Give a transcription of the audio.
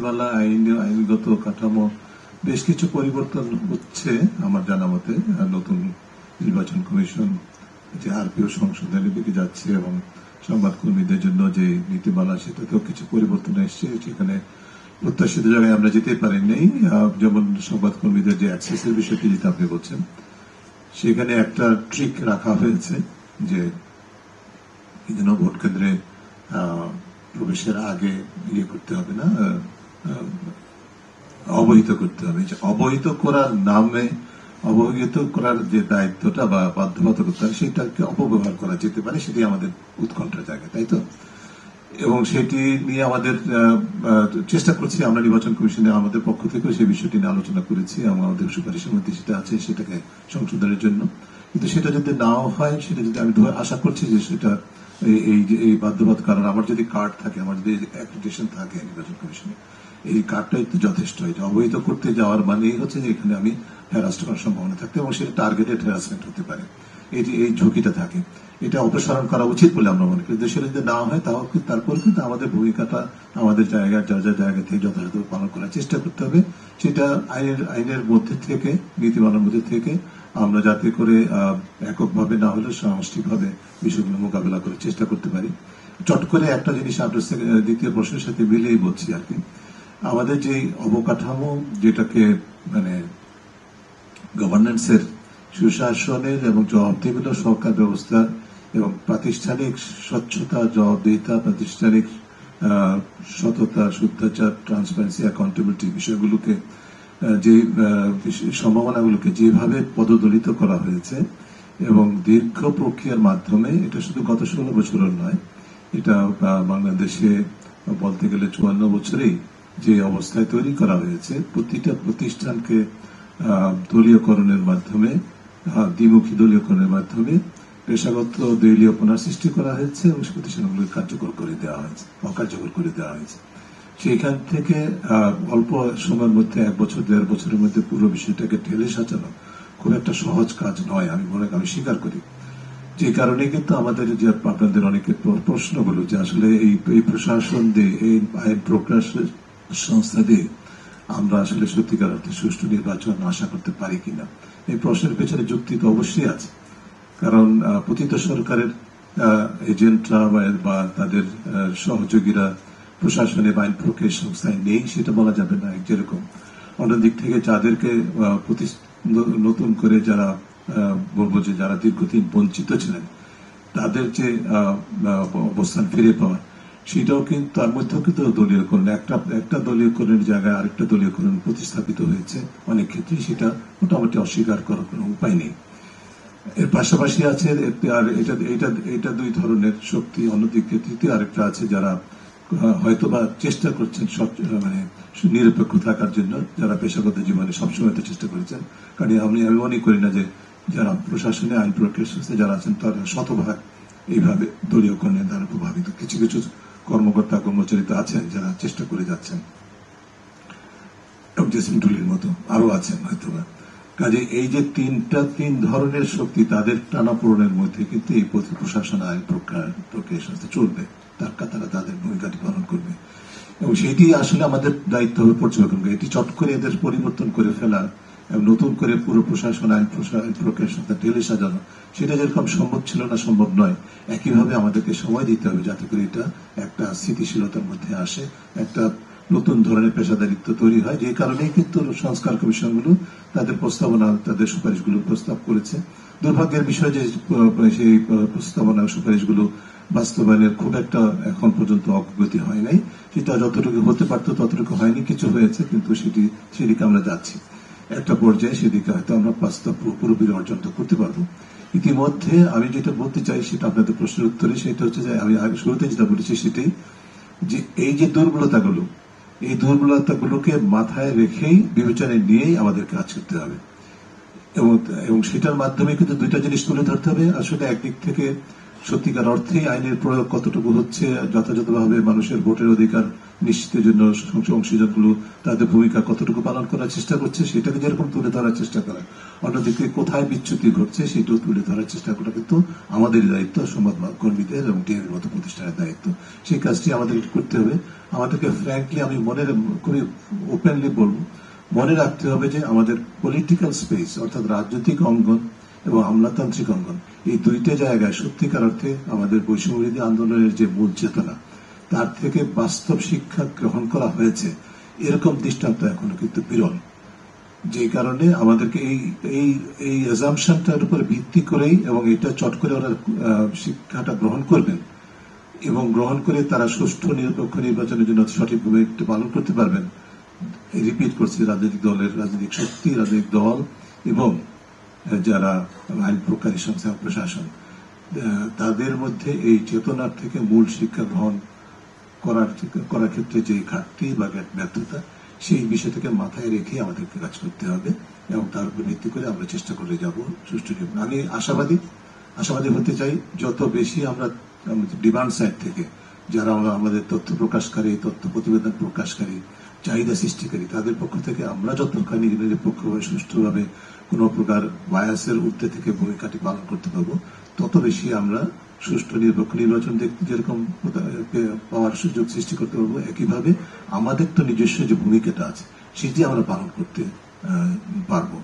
নীতিমালা আইনগত কাঠামো বেশ কিছু পরিবর্তন হচ্ছে আমার জানা মতে। নতুন নির্বাচন কমিশন যে আরপিও সংশোধনের দিকে যাচ্ছে এবং সংবাদকর্মীদের জন্য যে নীতিমালা সেটাতেও কিছু পরিবর্তন এসছে। সেখানে প্রত্যাশিত জায়গায় আমরা যেতে পারিনি। যেমন সংবাদকর্মীদের যে অ্যাক্সেসের বিষয়টি যেটা আপনি বলছেন, সেখানে একটা ট্রিক রাখা হয়েছে যে ভোট কেন্দ্রে প্রবেশের আগে ইয়ে করতে হবে না, অবহিত করতে হবে। অবহিত করার নামে অবহিত করার যে দায়িত্বটা বা বাধ্যবাধকতা সেটাকে অপব্যবহার করা যেতে পারে, সেটি আমাদের উৎকণ্ঠার জায়গা, তাই তো। এবং সেটি নিয়ে আমাদের চেষ্টা করছি আমরা নির্বাচন কমিশনে আমাদের পক্ষ থেকে সেই বিষয়টি নিয়ে আলোচনা করেছি। আমাদের সুপারিশের মধ্যে সেটা আছে, সেটাকে সংশোধনের জন্য। কিন্তু সেটা যদি নাও হয়, সেটা যদি আমি আশা করছি যে সেটা এই বাধ্যবাধক, কারণ আমার যদি কার্ড থাকে, আমার যদি অ্যাক্রিডিটেশন থাকে নির্বাচন কমিশনে, এই কার্ডটাই তো যথেষ্ট। এটা অবহিত করতে যাওয়ার মানেই হচ্ছে যে এখানে আমি হ্যারাস্ট করার সম্ভাবনা থাকতে এবং সেটা টার্গেটেড হ্যারাসমেন্ট হতে পারে, এই ঝুঁকিটা থাকে। এটা অপসারণ করা উচিত বলে আমরা মনে করি। দেশের যদি না হয় তারপর কিন্তু আমাদের ভূমিকাটা আমাদের জায়গায় যা যা জায়গা থেকে যথাযথ পালন করার চেষ্টা করতে হবে। সেটা আইনের মধ্যে থেকে, নীতিমালার মধ্যে থেকে আমরা যাতে করে এককভাবে না হলে সামষ্টিকভাবে বিষয়গুলো মোকাবেলা করে চেষ্টা করতে পারি। চট করে একটা জিনিস আপনার দ্বিতীয় প্রশ্নের সাথে মিলেই বলছি আর কি। আমাদের যে অবকাঠামো, যেটাকে মানে গভর্নেন্সের, সুশাসনের এবং জবাবদিহিমূলক সরকার ব্যবস্থা এবং প্রাতিষ্ঠানিক স্বচ্ছতা, জবাবদিহিতা, প্রাতিষ্ঠানিক সততা, শুদ্ধাচার, ট্রান্সপারেন্সি, অ্যাকাউন্টেবিলিটি বিষয়গুলোকে, যে সম্ভাবনাগুলোকে যেভাবে পদদলিত করা হয়েছে এবং দীর্ঘ প্রক্রিয়ার মাধ্যমে, এটা শুধু গত 16 বছরের নয়, এটা বাংলাদেশে বলতে গেলে 54 বছরেই যে অবস্থায় তৈরি করা হয়েছে। প্রতিটা প্রতিষ্ঠানকে দলীয়করণের মাধ্যমে, দ্বিমুখী দলীয়করণের মাধ্যমে পেশাগত দলীয়পনার সৃষ্টি করা হয়েছে এবং প্রতিষ্ঠানগুলোকে কার্যকর করে দেওয়া হয়েছে, অকার্যকর করে দেওয়া হয়েছে। সেইখান থেকে অল্প সময়ের মধ্যে, 1 বছর 1.5 বছরের মধ্যে পুরো বিষয়টাকে ঢেলে সাজানো খুব একটা সহজ কাজ নয়, আমি স্বীকার করি। যে কারণে কিন্তু আমাদের যে আপনাদের অনেকের প্রশ্নগুলো, যে আসলে এই প্রশাসন দিয়ে, এই আইন প্রকাশ সংস্থা দিয়ে আমরা আসলে সত্যিকার অর্থে সুষ্ঠু নির্বাচন আশা করতে পারি কিনা, এই প্রশ্নের পেছনে যুক্তি তো অবশ্যই আছে। কারণ পতিত সরকারের এজেন্টরা বা তাদের সহযোগীরা প্রশাসনে বা আইন প্রক্রিয়া সংস্থায় নেই সেটা বলা যাবে না, যেরকম অন্যদিক থেকে যাদেরকে নতুন করে যারা বলবো যে যারা দীর্ঘদিন বঞ্চিত ছিলেন, তাদের যে অবস্থান ফিরে পাওয়া, সেটাও কিন্তু তার মধ্যেও কিন্তু দলীয়করণ, একটা দলীয়করণের জায়গায় আরেকটা দলীয়করণ প্রতিস্থাপিত হয়েছে অনেক ক্ষেত্রে। সেটা মোটামুটি অস্বীকার করার কোনো উপায় নেই। এর পাশাপাশি আছে আর এটা 2 ধরনের শক্তি। অন্যদিকে তৃতীয় আরেকটা আছে যারা হয়তোবা চেষ্টা করছেন মানে নিরপেক্ষ থাকার জন্য, যারা পেশাগত জীবনে সবসময় তো চেষ্টা করেছেন। কারণ আমি মনে করি না যে যারা প্রশাসনে, আইন প্রক্রিয়া সংস্থায় যারা আছেন তারা শতভাগ এইভাবে দলীয়করণের দ্বারা প্রভাবিত। কিছু কিছু কর্মকর্তা কর্মচারী তো আছেন যারা চেষ্টা করে যাচ্ছেন, জেসিম টুলির মতো আরো আছেন হয়তোবা। কাজে এই যে 3 ধরনের শক্তি, তাদের টানাপোড়েনের মধ্যে কিন্তু এই প্রশাসন, আইন প্রক্রিয়া সংস্থা চলবে, তারা তাদের ভূমিকাটি পালন করবে এবং সেটি আসলে আমাদের দায়িত্ব হবে পর্যবেক্ষণ করে। এটি চট করে এদের পরিবর্তন করে ফেলা এবং নতুন করে পুরো প্রশাসন, আইন প্রক্রিয়া সংস্থা ঢেলে সাজানো, সেটা যেরকম সম্ভব ছিল না, সম্ভব নয়। একইভাবে আমাদেরকে সময় দিতে হবে যাতে করে এটা একটা স্থিতিশীলতার মধ্যে আসে, একটা নতুন ধরনের পেশাদারিত্ব তৈরি হয়। যে কারণেই কিন্তু সংস্কার কমিশনগুলো তাদের প্রস্তাবনা, তাদের সুপারিশগুলো প্রস্তাব করেছে। দুর্ভাগ্যের বিষয় যে সেই প্রস্তাবনা, সুপারিশগুলো বাস্তবায়নের খুব একটা এখন পর্যন্ত অগ্রগতি হয় নাই। সেটা যতটুকু হতে পারত ততটুকু হয়নি, কিছু হয়েছে, কিন্তু সেদিকে আমরা যাচ্ছি। একটা পর্যায়ে সেদিকে হয়তো আমরা বাস্তব পুরোপুরি অর্জন করতে পারবো। ইতিমধ্যে আমি যেটা বলতে চাই সেটা আপনাদের প্রশ্নের উত্তরে, সেটা হচ্ছে যে আমি আগে শুরুতে যেটা বলেছি সেটাই, যে এই যে দুর্বলতাগুলো, এই দুর্বলতাগুলোকে মাথায় রেখেই, বিবেচনায় নিয়েই আমাদের কাজ করতে হবে এবং সেটার মাধ্যমে কিন্তু 2টা জিনিস তুলে ধরতে হবে। আসলে একদিক থেকে সত্যিকার অর্থে আইনের প্রয়োগ কতটুকু হচ্ছে, যথাযথভাবে মানুষের ভোটের অধিকার নিশ্চিতের জন্য অংশীজনগুলো তাদের ভূমিকা কতটুকু পালন করার চেষ্টা করছে সেটাকে যেরকম তুলে ধরার চেষ্টা করা, অন্যদিকে কোথায় বিচ্যুতি ঘটছে সেটাও তুলে ধরার চেষ্টা করা কিন্তু আমাদের দায়িত্ব, সংবাদ কর্মীদের এবং টিএমের মতো প্রতিষ্ঠানের দায়িত্ব। সেই কাজটি আমাদের করতে হবে। আমাদেরকে ফ্র্যাঙ্কলি আমি খুবই ওপেনলি বলবো, মনে রাখতে হবে যে আমাদের পলিটিক্যাল স্পেস অর্থাৎ রাজনৈতিক অঙ্গন এবং আমলাতান্ত্রিক অঙ্গন, এই দুইটা জায়গায় সত্যিকার অর্থে আমাদের বৈষম্যবিরোধী আন্দোলনের যে মূল চেতনা তার থেকে বাস্তব শিক্ষা গ্রহণ করা হয়েছে এরকম দৃষ্টান্ত এখনো কিন্তু বিরল। যে কারণে আমাদেরকে এই এই এই অ্যাজাম্পশনটার উপর ভিত্তি করেই এবং এটা চট করে ওরা শিক্ষাটা গ্রহণ করবেন এবং গ্রহণ করে তারা সুষ্ঠু নিরপেক্ষ নির্বাচনের জন্য সঠিকভাবে একটু পালন করতে পারবেন। রিপিট করছি, রাজনৈতিক দলের, রাজনৈতিক শক্তি, রাজনৈতিক দল এবং যারা আইন প্রকারী সংস্থা প্রশাসন, তাদের মধ্যে এই চেতনার থেকে মূল শিক্ষা গ্রহণ করার ক্ষেত্রে যে ঘাটতি বা ব্যর্থতা, সেই বিষয়টাকে মাথায় রেখে আমাদেরকে কাজ করতে হবে এবং তার উপর ভিত্তি করে আমরা চেষ্টা করে যাব সুষ্ঠু নির্বাচন। আমি আশাবাদী হতে চাই, যত বেশি আমরা ডিমান্ড সাইড থেকে যারা আমাদের তথ্য প্রকাশকারী, তথ্য প্রতিবেদন প্রকাশকারী, চাহিদা সৃষ্টিকারী, তাদের পক্ষ থেকে আমরা যতখানি নিরপেক্ষভাবে সুষ্ঠুভাবে কোনো প্রকার বায়াসের ঊর্ধ্বে থেকে ভূমিকাটি পালন করতে পারবো, তত বেশি আমরা সুষ্ঠু নিরপেক্ষ নির্বাচন দেখতে যেরকম পাওয়ার সুযোগ সৃষ্টি করতে পারবো, একইভাবে আমাদের তো নিজস্ব যে ভূমিকাটা আছে সেটি আমরা পালন করতে পারবো।